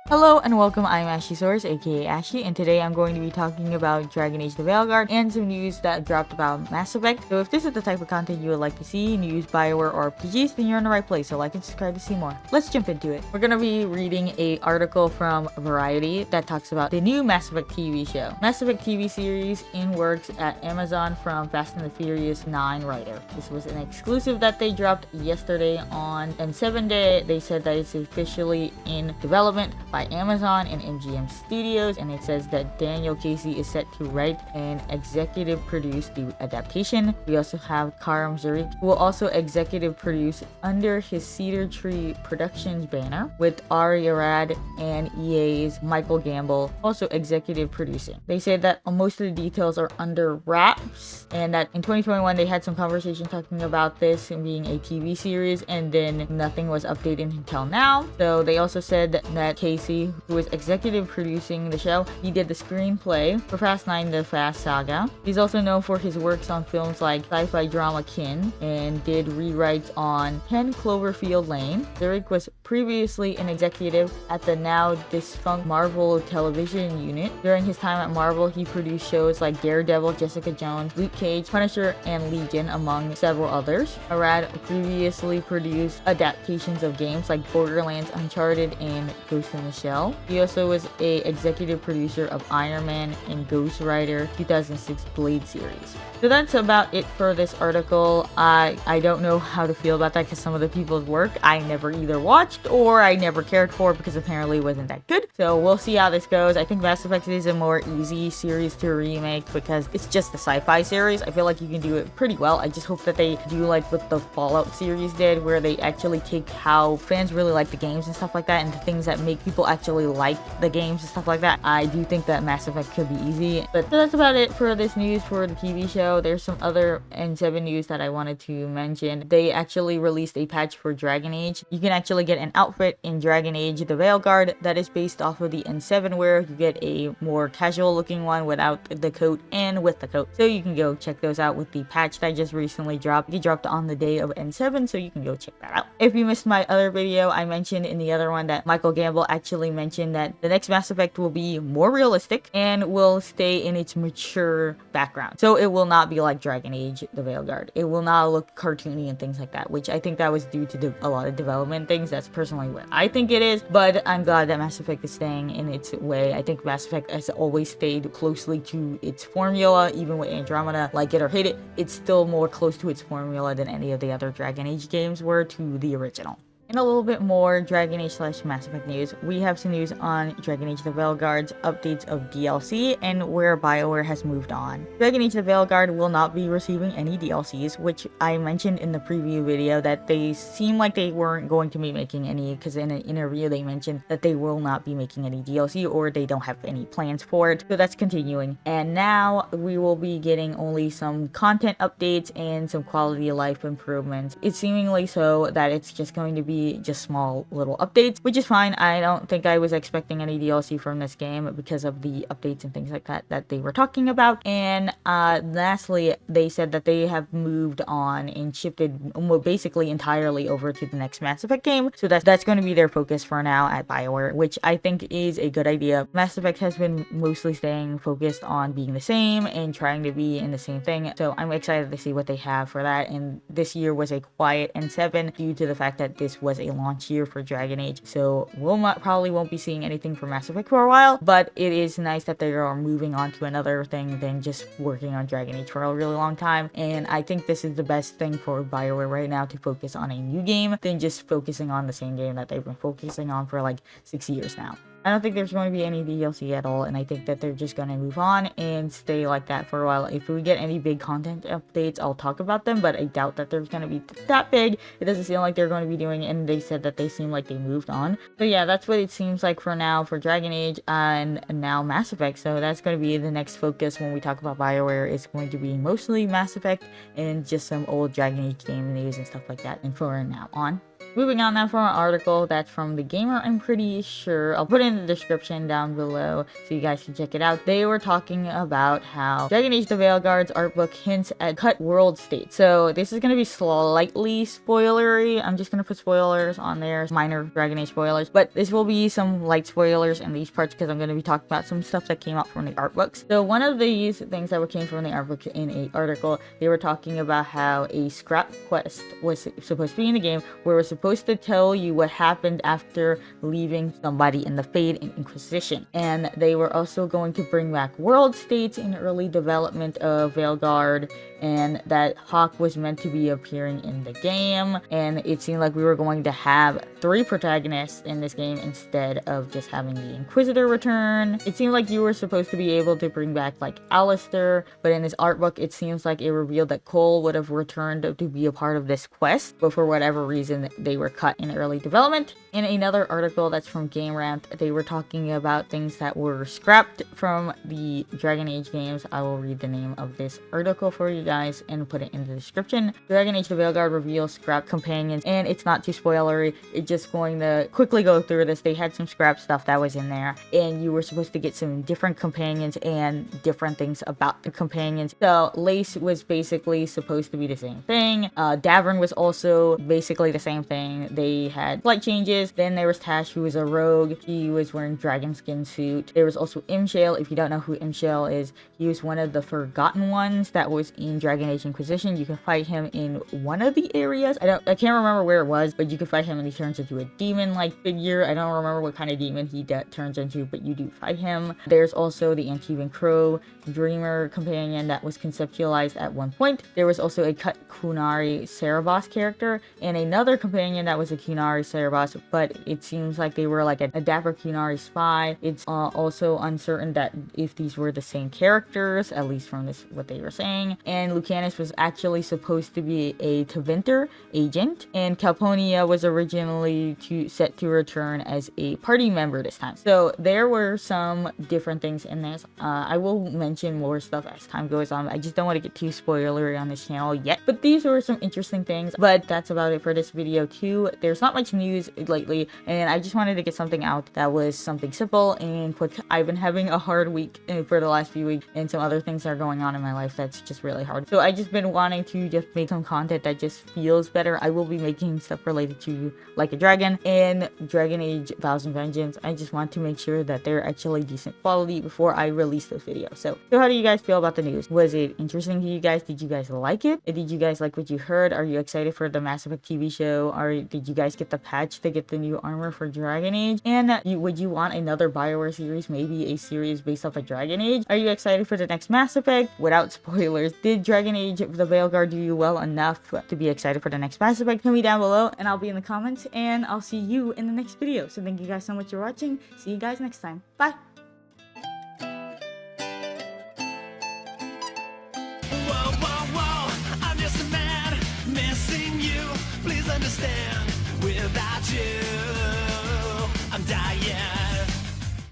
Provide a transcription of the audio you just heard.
Hello and welcome, I'm Source, aka Ashy, and today I'm going to be talking about Dragon Age the Veilguard and some news that dropped about Mass Effect. So if this is the type of content you would like to see, news, Bioware, or RPGs, then you're in the right place, so like and subscribe to see more. Let's jump into it. We're going to be reading an article from Variety that talks about the new Mass Effect TV show. Mass Effect TV series in works at Amazon from Fast and the Furious 9 writer. This was an exclusive that they dropped yesterday on N7 Day. They said that it's officially in development by Amazon and MGM Studios, and it says that Daniel Casey is set to write and executive produce the adaptation. We also have Karam Zurich, who will also executive produce under his Cedar Tree Productions banner, with Ari Arad and EA's Michael Gamble also executive producing. They said that most of the details are under wraps, and that in 2021 they had some conversation talking about this being a TV series, and then nothing was updated until now. So they also said that Casey, who was executive producing the show, he did the screenplay for Fast 9 The Fast Saga. He's also known for his works on films like sci-fi drama Kin, and did rewrites on 10 Cloverfield Lane. Zurich was previously an executive at the now defunct Marvel television unit. During his time at Marvel, he produced shows like Daredevil, Jessica Jones, Luke Cage, Punisher, and Legion, among several others. Arad previously produced adaptations of games like Borderlands, Uncharted, and Ghost in the Shell. He also was a executive producer of Iron Man and Ghost Rider 2006 Blade series. So that's about it for this article. I don't know how to feel about that because some of the people's work I never either watched or I never cared for because apparently it wasn't that good. So we'll see how this goes. I think Mass Effect is a more easy series to remake because it's just a sci-fi series. I feel like you can do it pretty well. I just hope that they do like what the Fallout series did, where they actually take how fans really like the games and stuff like that, and the things that make people actually like the games and stuff like that. I do think that Mass Effect could be easy. But that's about it for this news for the TV show. There's some other N7 news that I wanted to mention. They actually released a patch for Dragon Age. You can actually get an outfit in Dragon Age the Veilguard that is based off of the N7 wear. You get a more casual looking one without the coat and with the coat. So you can go check those out with the patch that just recently dropped. It dropped on the day of N7, so you can go check that out. If you missed my other video, I mentioned in the other one that Michael Gamble actually mentioned that the next Mass Effect will be more realistic and will stay in its mature background. So it will not be like Dragon Age the Veilguard. It will not look cartoony and things like that, which I think that was due to a lot of development things. That's personally what I think it is, but I'm glad that Mass Effect is staying in its way. I think Mass Effect has always stayed closely to its formula. Even with Andromeda, like it or hate it, it's still more close to its formula than any of the other Dragon Age games were to the original. And a little bit more Dragon Age / Mass Effect news. We have some news on Dragon Age the Veilguard's updates of DLC and where Bioware has moved on. Dragon Age the Veilguard will not be receiving any DLCs, which I mentioned in the preview video that they seem like they weren't going to be making any, because in an interview they mentioned that they will not be making any DLC or they don't have any plans for it. So that's continuing. And now we will be getting only some content updates and some quality of life improvements. It's seemingly so that it's just going to be just small little updates, which is fine. I don't think I was expecting any DLC from this game because of the updates and things like that they were talking about. And lastly, they said that they have moved on and shifted basically entirely over to the next Mass Effect game. So that's going to be their focus for now at Bioware, which I think is a good idea. Mass Effect has been mostly staying focused on being the same and trying to be in the same thing. So I'm excited to see what they have for that. And this year was a quiet N7 due to the fact that this was a launch year for Dragon Age, so probably won't be seeing anything from Mass Effect for a while, but it is nice that they are moving on to another thing than just working on Dragon Age for a really long time. And I think this is the best thing for Bioware right now, to focus on a new game than just focusing on the same game that they've been focusing on for like 6 years now. I don't think there's going to be any DLC at all, and I think that they're just going to move on and stay like that for a while. If we get any big content updates, I'll talk about them, but I doubt that there's going to be that big. It doesn't seem like they're going to be doing it, and they said that they seem like they moved on. So yeah, that's what it seems like for now for Dragon Age and now Mass Effect. So that's going to be the next focus when we talk about Bioware. It's going to be mostly Mass Effect and just some old Dragon Age game news and stuff like that, and from now on. Moving on now from an article that's from the Gamer, I'm pretty sure. I'll put it in the description down below so you guys can check it out. They were talking about how Dragon Age the Veilguard's art book hints at cut world state. So this is going to be slightly spoilery. I'm just going to put spoilers on there, minor Dragon Age spoilers, but this will be some light spoilers in these parts because I'm going to be talking about some stuff that came out from the art books. So one of these things that came from the art book in an article, they were talking about how a scrap quest was supposed to be in the game where it was supposed to tell you what happened after leaving somebody in the Fade and Inquisition. And they were also going to bring back world states in early development of Veilguard, and that Hawk was meant to be appearing in the game, and it seemed like we were going to have 3 protagonists in this game instead of just having the Inquisitor return. It seemed like you were supposed to be able to bring back like Alistair, but in this art book it seems like it revealed that Cole would have returned to be a part of this quest, but for whatever reason they were cut in early development. In another article that's from Gamerant, they were talking about things that were scrapped from the Dragon Age games. I will read the name of this article for you guys and put it in the description. Dragon Age the Veilguard reveals scrap companions, and it's not too spoilery. It's just going to quickly go through this. They had some scrap stuff that was in there, and you were supposed to get some different companions and different things about the companions. So Lace was basically supposed to be the same thing. Davern was also basically the same thing. They had slight changes. Then there was Tash, who was a rogue. He was wearing dragon skin suit. There was also Imshale. If you don't know who Imshale is, he was one of the Forgotten Ones that was in Dragon Age Inquisition. You can fight him in one of the areas. I can't remember where it was, but you can fight him and he turns into a demon-like figure. I don't remember what kind of demon he turns into, but you do fight him. There's also the Antivan Crow Dreamer companion that was conceptualized at one point. There was also a cut Kunari Cerebos character and another companion that was a Kunari Cerebos, but it seems like they were like a dapper Kunari spy. It's also uncertain that if these were the same characters, at least from this what they were saying. And Lucanus was actually supposed to be a Tevinter agent, and Calponia was originally set to return as a party member this time. So there were some different things in this. I will mention more stuff as time goes on. I just don't want to get too spoilery on this channel yet, but these were some interesting things. But that's about it for this video too. There's not much news lately, and I just wanted to get something out that was something simple and quick. I've been having a hard week for the last few weeks, and some other things are going on in my life that's just really hard. So I just been wanting to just make some content that just feels better. I will be making stuff related to Like a Dragon and Dragon Age Vows and Vengeance. I just want to make sure that they're actually decent quality before I release this video. So how do you guys feel about the news? Was it interesting to you guys? Did you guys like it? Did you guys like what you heard? Are you excited for the Mass Effect TV show? Or did you guys get the patch to get the new armor for Dragon Age? And would you want another Bioware series, maybe a series based off of Dragon Age? Are you excited for the next Mass Effect? Without spoilers, did Dragon Age the Veilguard do you well enough to be excited for the next Mass Effect? Tell me down below and I'll be in the comments, and I'll see you in the next video. So thank you guys so much for watching. See you guys next time. Bye! Whoa, whoa, whoa, I'm just a man missing you. Please understand, without you